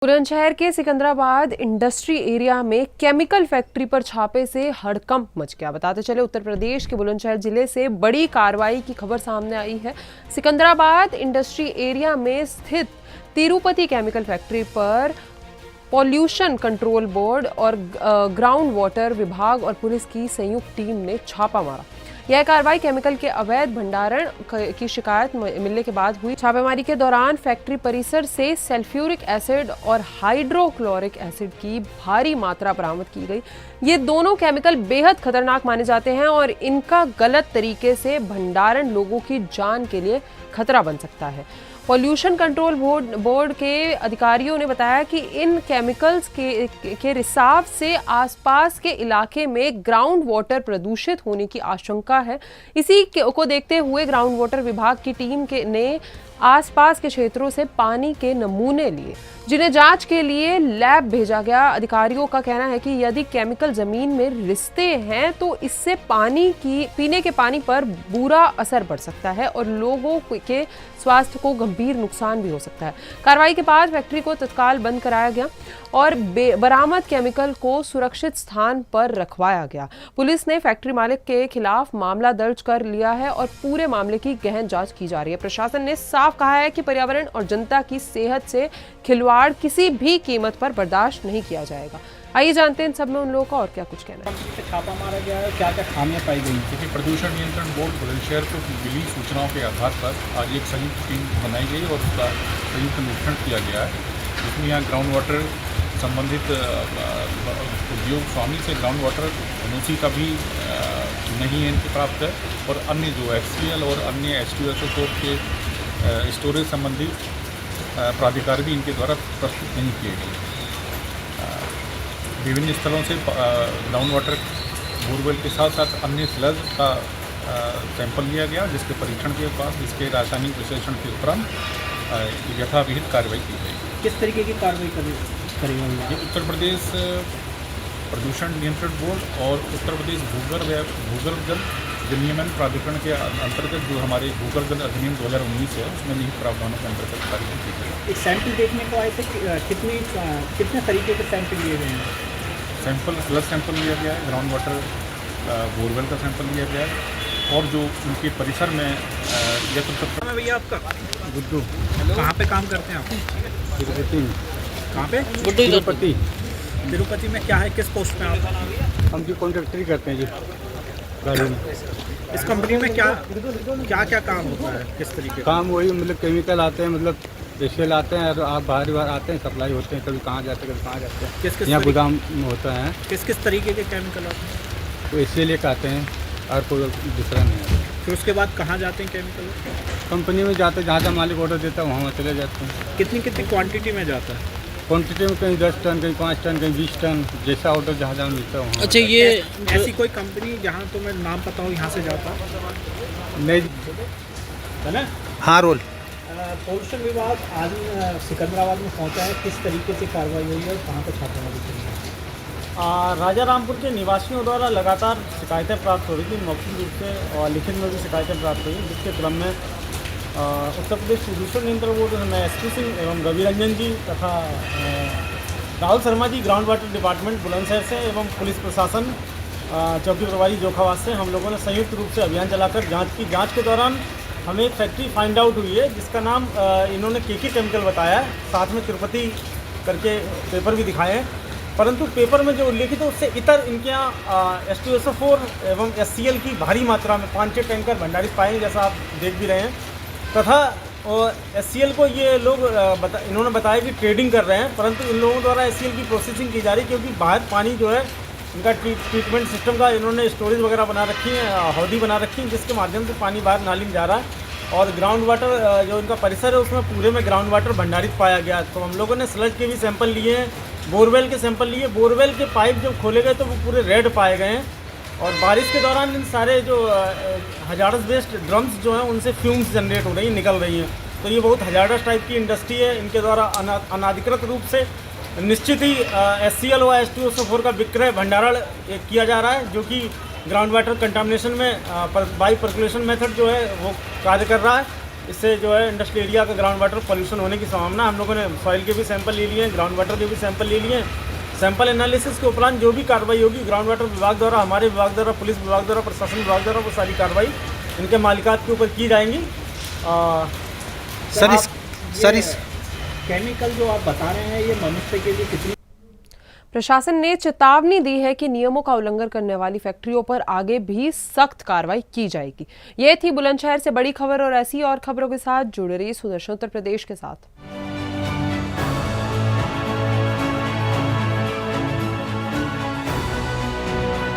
बुलंदशहर के Secunderabad industry area में chemical factory पर छापे से हड़कंप मच गया। बताते चले उत्तर प्रदेश के बुलंदशहर जिले से बड़ी कार्रवाई की खबर सामने आई है। सिकंदराबाद इंडस्ट्री एरिया में स्थित तिरुपति केमिकल फैक्ट्री पर पॉल्यूशन कंट्रोल बोर्ड और ग्राउंड वाटर विभाग और पुलिस की संयुक्त टीम ने छापा मारा। यह कार्रवाई केमिकल के अवैध भंडारण की शिकायत मिलने के बाद हुई। छापेमारी के दौरान फैक्ट्री परिसर से सल्फ्यूरिक एसिड और हाइड्रोक्लोरिक एसिड की भारी मात्रा बरामद की गई। ये दोनों केमिकल बेहद खतरनाक माने जाते हैं और इनका गलत तरीके से भंडारण लोगों की जान के लिए खतरा बन सकता है। पॉल्यूशन कंट्रोल बोर्ड के अधिकारियों ने बताया कि इन केमिकल्स के रिसाव से आसपास के इलाके में ग्राउंड वाटर प्रदूषित होने की आशंका है। इसी को देखते हुए ग्राउंड वाटर विभाग की टीम ने आसपास के क्षेत्रों से पानी के नमूने लिए, जिन्हें जांच के लिए लैब भेजा गया। अधिकारियों का कहना है कि यदि केमिकल जमीन में रिसते हैं तो इससे पीने के पानी पर बुरा असर पड़ सकता है और लोगों के स्वास्थ्य को गंभीर नुकसान भी हो सकता है। कार्रवाई के बाद फैक्ट्री को तत्काल बंद कराया गया और बरामद केमिकल को सुरक्षित स्थान पर रखवाया गया। पुलिस ने फैक्ट्री मालिक के खिलाफ मामला दर्ज कर लिया है और पूरे मामले की गहन जांच की जा रही है। प्रशासन ने साफ कहा है कि पर्यावरण और जनता की सेहत से खिलवाड़ किसी भी कीमत पर बर्दाश्त नहीं किया जाएगा। आइए जानते हैं इन सब में उन लोगों का और क्या कुछ कहना है। छापा मारा गया है, क्या क्या खामियां पाई गई? क्योंकि प्रदूषण नियंत्रण बोर्ड बुलंदशहर को मिली सूचनाओं के आधार पर आज एक संयुक्त टीम बनाई गई और उसका संयुक्त निरीक्षण किया गया है, जिसमें यहाँ ग्राउंड वाटर संबंधित उद्योग स्वामी से ग्राउंड वाटर एनओसी का भी नहीं है इनके प्राप्त है और अन्य जो HCL और अन्य H2SO4 के स्टोरेज संबंधी प्राधिकार भी इनके द्वारा प्रस्तुत नहीं किए गए। विभिन्न स्थलों से ग्राउंड वाटर बोरवेल के साथ साथ अन्य स्लज का सैंपल लिया गया, जिसके परीक्षण के बाद इसके रासायनिक विश्लेषण के उपरांत यथाविहित कार्रवाई की गई। किस तरीके की कार्रवाई करेंगे? उत्तर प्रदेश प्रदूषण नियंत्रण बोर्ड और उत्तर प्रदेश भूगर्भ जल विनियमन प्राधिकरण के अंतर्गत जो हमारे भूगर्भ जल अधिनियम 2019 है, उसमें निहित प्रावधानों के अंतर्गत कार्रवाई की गई। एक सैंपल देखने को आए थे, कितने तरीके के सैंपल लिए गए हैं? सैंपल स्लज सैंपल लिया गया है, ग्राउंड वाटर बोरवेल का सैंपल लिया गया है और जो उनके परिसर में यत्र भैया आपका गुड्डू कहाँ पे काम करते हैं आप? तिरुपति में। कहाँ पे? तिरुपति। तिरुपति में क्या है, किस पोस्ट पे आप? हम जी कॉन्ट्रैक्टरी करते हैं जी गाड़ी में। इस कंपनी में क्या क्या काम होता है, किस तरीके काम वही मतलब केमिकल आते हैं, मतलब HCL आते हैं और आप बाहर आते हैं, सप्लाई होते हैं, कभी कहाँ जाते हैं कभी कहाँ जाते हैं। किस यहाँ गोदाम में होता है। किस तरीके के केमिकल आते हैं? तो HCL एक आते हैं और कोई दूसरा नहीं आता। फिर उसके बाद कहाँ जाते हैं केमिकल? कंपनी में जाते हैं, जहाँ जहाँ मालिक ऑर्डर देता है वहाँ चले जाते हैं। कितनी क्वांटिटी में जाता है? क्वान्टिटी में कहीं 10 टन, कहीं 5 टन, कहीं 20 टन, जैसा ऑर्डर जहाँ जहाँ मिलता है वहाँ। अच्छा, ये ऐसी कोई कंपनी जहाँ तुम्हें नाम पता हो यहाँ से जाता नहीं है ना? हाँ रोल। पॉल्यूशन विभाग आज सिकंदराबाद में पहुंचा है, किस तरीके से कार्रवाई हुई है और कहाँ पर छापेमारी चल रही है? राजा रामपुर के निवासियों द्वारा लगातार शिकायतें प्राप्त हो रही थी, मौखिक रूप से और लिखित में भी शिकायतें प्राप्त हुई, जिसके क्रम में उत्तर प्रदेश प्रदूषण नियंत्रण बोर्ड में SP सिंह एवं रवि रंजन जी तथा Rahul Sharma ji ground water department Bulandshahr से एवं पुलिस प्रशासन चौकी प्रभारी जोखाबाद से हम लोगों ने संयुक्त रूप से अभियान चलाकर जांच के दौरान हमें एक फैक्ट्री फाइंड आउट हुई है, जिसका नाम इन्होंने KK केमिकल बताया है। साथ में तिरुपति करके पेपर भी दिखाए हैं, परंतु पेपर में जो उल्लेखित है उससे इतर इनके यहाँ H2SO4 एवं HCL की भारी मात्रा में 5-6 टैंकर भंडारित पाए हैं, जैसा आप देख भी रहे हैं। तथा HCL को ये लोग इन्होंने बताया कि ट्रेडिंग कर रहे हैं, परंतु इन लोगों द्वारा HCL की प्रोसेसिंग की जा रही है, क्योंकि बाहर पानी जो है इनका ट्रीटमेंट सिस्टम का इन्होंने स्टोरेज वगैरह बना रखी है, हौदी बना रखी है, जिसके माध्यम से पानी बाहर नाली में जा रहा है और ग्राउंड वाटर जो इनका परिसर है उसमें पूरे में ग्राउंड वाटर भंडारित पाया गया। तो हम लोगों ने स्लज के भी सैंपल लिए हैं, बोरवेल के सैंपल लिए। बोरवेल के पाइप जब खोले गए तो वो पूरे रेड पाए गए हैं और बारिश के दौरान इन सारे जो हजारस वेस्ट ड्रम्स जो हैं उनसे फ्यूम्स जनरेट हो रही हैं, निकल रही हैं। तो ये बहुत हजारस टाइप की इंडस्ट्री है। इनके द्वारा अनाधिकृत रूप से निश्चित ही HCL और H2SO4 का विक्रय भंडारण किया जा रहा है, जो कि ग्राउंड वाटर कंटामिनेशन में बाई पर्कुलेशन मेथड जो है वो कार्य कर रहा है। इससे जो है इंडस्ट्रियल एरिया का ग्राउंड वाटर पॉल्यूशन होने की संभावना। हम लोगों ने सॉइल के भी सैंपल ले लिए हैं, ग्राउंड वाटर के भी सैंपल ले लिए हैं। सैंपल एनालिसिस के उपरांत जो भी कार्रवाई होगी ग्राउंड वाटर विभाग द्वारा, हमारे विभाग द्वारा, पुलिस विभाग द्वारा, प्रशासन विभाग द्वारा, वो सारी कार्रवाई इनके मालिकात के ऊपर की जाएंगी। सर इस केमिकल जो आप बता रहे हैं ये मनुष्य के लिए कितनी। प्रशासन ने चेतावनी दी है कि नियमों का उल्लंघन करने वाली फैक्ट्रियों पर आगे भी सख्त कार्रवाई की जाएगी। ये थी बुलंदशहर से बड़ी खबर और ऐसी और खबरों के साथ जुड़े रहिए सुदर्शन उत्तर प्रदेश के साथ।